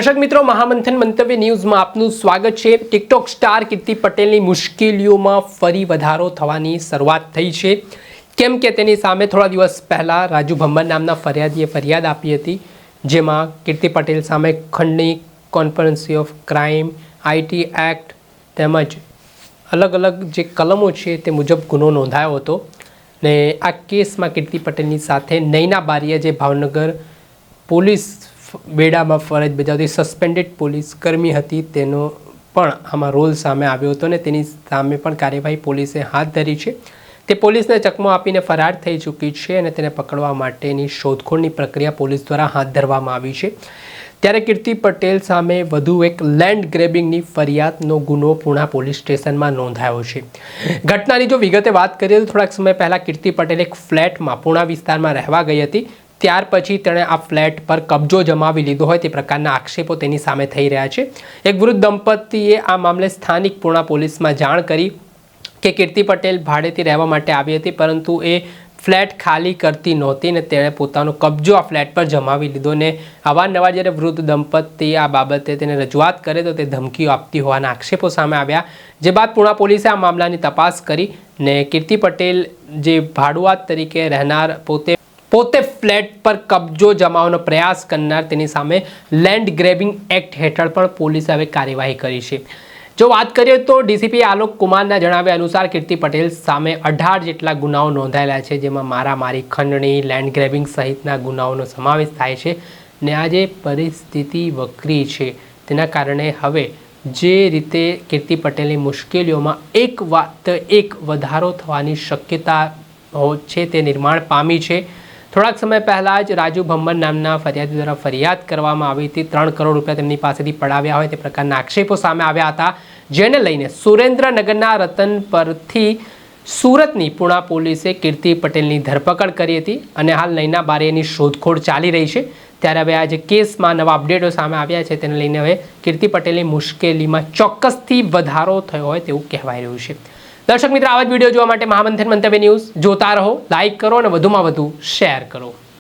દર્શક મિત્રો, મહામંથન મંતવ્ય ન્યૂઝમાં આપનું સ્વાગત છે। ટિકટોક સ્ટાર કીર્તિ પટેલની મુશ્કેલીઓમાં ફરી વધારો થવાની શરૂઆત થઈ છે, કેમ કે તેની સામે થોડા દિવસ પહેલા રાજુ ભમ્બર નામના ફરિયાદીએ ફરિયાદ આપી હતી, જેમાં કીર્તિ પટેલ સામે ખંડણી, conspiracy of crime, IT act તેમજ અલગ અલગ જે કલમો છે તે મુજબ ગુનો નોંધાયો હતો ને આ કેસમાં કીર્તિ પટેલની સાથે નૈના બારીયા જે ભાવનગર પોલીસ બેડામાં ફરજ બજાવતી સસ્પેન્ડેડ પોલીસ કર્મી હતી તેનો પણ આમાં રોલ સામે આવ્યો હતો ને તેની સામે પણ કાર્યવાહી પોલીસે હાથ ધરી છે। તે પોલીસને ચકમો આપીને ફરાર થઈ ચૂકી છે અને તેને પકડવા માટેની શોધખોળની પ્રક્રિયા પોલીસ દ્વારા હાથ ધરવામાં આવી છે। ત્યારે કીર્તિ પટેલ સામે વધુ એક લેન્ડ ગ્રેબિંગની ફરિયાદનો ગુનો પૂણા પોલીસ સ્ટેશનમાં નોંધાયો છે। ઘટનાની જો વિગતે વાત કરીએ તો થોડાક સમય પહેલાં કીર્તિ પટેલ એક ફ્લેટમાં પૂણા વિસ્તારમાં રહેવા ગઈ હતી। ત્યાર પછી તેણે આ ફ્લેટ પર કબજો જમાવી લીધો હોય તે પ્રકારના આક્ષેપો તેની સામે થઈ રહ્યા છે। એક વૃદ્ધ દંપતીએ આ મામલે સ્થાનિક પૂણા પોલીસમાં જાણ કરી કે કીર્તિ પટેલ ભાડેથી રહેવા માટે આવી હતી, પરંતુ એ ફ્લેટ ખાલી કરતી નહોતી ને તેણે પોતાનો કબજો આ ફ્લેટ પર જમાવી લીધો ને અવારનવાર જ્યારે વૃદ્ધ દંપતી આ બાબતે તેને રજૂઆત કરે તો તે ધમકીઓ આપતી હોવાના આક્ષેપો સામે આવ્યા, જે બાદ પૂણા પોલીસે આ મામલાની તપાસ કરી ને કીર્તિ પટેલ જે ભાડુઆત તરીકે રહેનાર પોતે ફ્લેટ પર કબજો જમાવવાનો પ્રયાસ કરનાર તેની સામે લેન્ડ ગ્રેબિંગ એક્ટ હેઠળ પણ પોલીસે હવે કાર્યવાહી કરી છે। જો વાત કરીએ તો ડીસીપી આલોક કુમારના જણાવ્યા અનુસાર કીર્તિ પટેલ સામે 18 જેટલા ગુનાઓ નોંધાયેલા છે, જેમાં મારામારી, ખંડણી, લેન્ડ ગ્રેબિંગ સહિતના ગુનાઓનો સમાવેશ થાય છે ને આ જે પરિસ્થિતિ વકરી છે તેના કારણે હવે જે રીતે કીર્તિ પટેલની મુશ્કેલીઓમાં એક વધારો થવાની શક્યતા છે તે નિર્માણ પામી છે। થોડાક સમય પહેલાં જ રાજુ ભમ્બર નામના ફરિયાદી દ્વારા ફરિયાદ કરવામાં આવી હતી। 3 કરોડ રૂપિયા તેમની પાસેથી પડાવ્યા હોય તે પ્રકારના આક્ષેપો સામે આવ્યા હતા, જેને લઈને સુરેન્દ્રનગરના રતન પરથી સુરતની પૂણા પોલીસે કીર્તિ પટેલની ધરપકડ કરી હતી અને હાલ નૈના બારીયાની શોધખોળ ચાલી રહી છે। ત્યારે હવે આ જે કેસમાં નવા અપડેટો સામે આવ્યા છે તેને લઈને હવે કીર્તિ પટેલની મુશ્કેલીમાં ચોક્કસથી વધારો થયો હોય તેવું કહેવાય રહ્યું છે। દર્શક મિત્રો, આવા જ વિડીયો જોવા માટે મહામંથન મંતવ્ય ન્યૂઝ જોતા રહો, લાઇક કરો અને વધુમાં વધુ શેર કરો।